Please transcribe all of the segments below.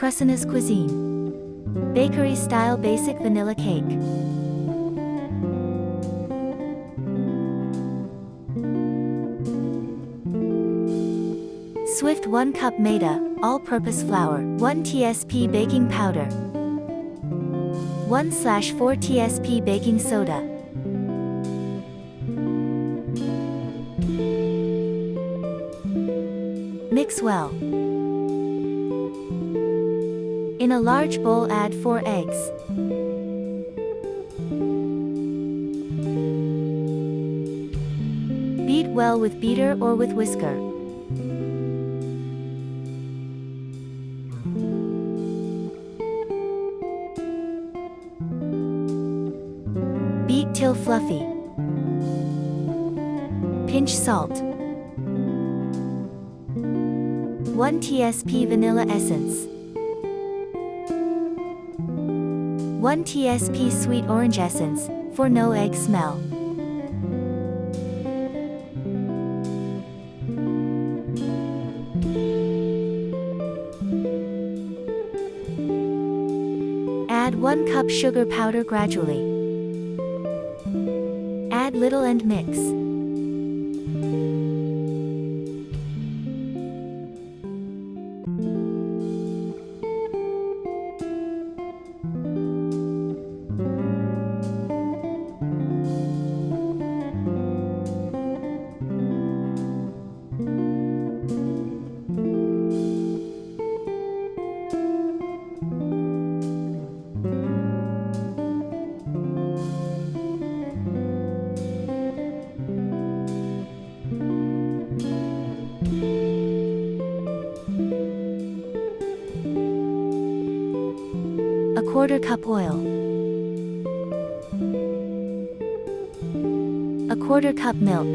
Prasanna's Cuisine. Bakery-style basic vanilla cake. Swift 1 cup maida, all-purpose flour, 1 tsp baking powder, 1/4 tsp baking soda. Mix well. In a large bowl add 4 eggs. Beat well with beater or with whisker. Beat till fluffy. Pinch salt. 1 tsp vanilla essence. 1 tsp sweet orange essence, for no egg smell. Add 1 cup sugar powder gradually. Add little and mix. A 1/4 cup oil. A 1/4 cup milk.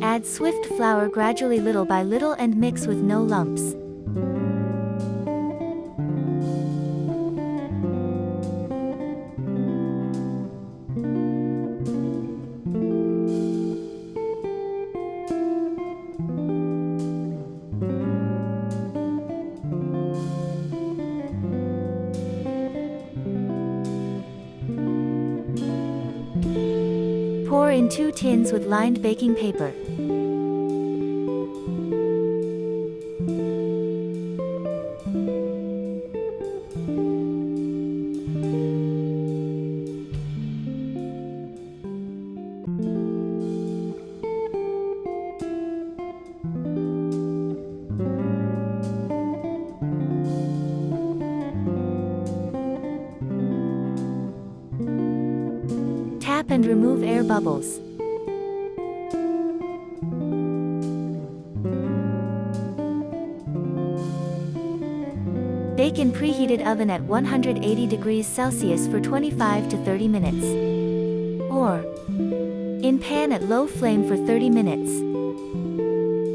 Add swift flour gradually little by little and mix with no lumps. Pour in 2 tins with lined baking paper. Tap and remove air bubbles. Bake in preheated oven at 180 degrees Celsius for 25 to 30 minutes. Or in pan at low flame for 30 minutes.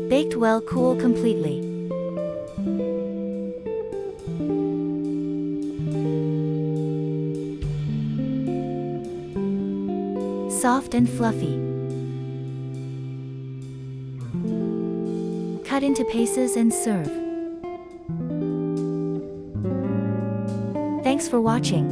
Baked well, cool completely. Soft and fluffy. Cut into pieces and serve. Thanks for watching.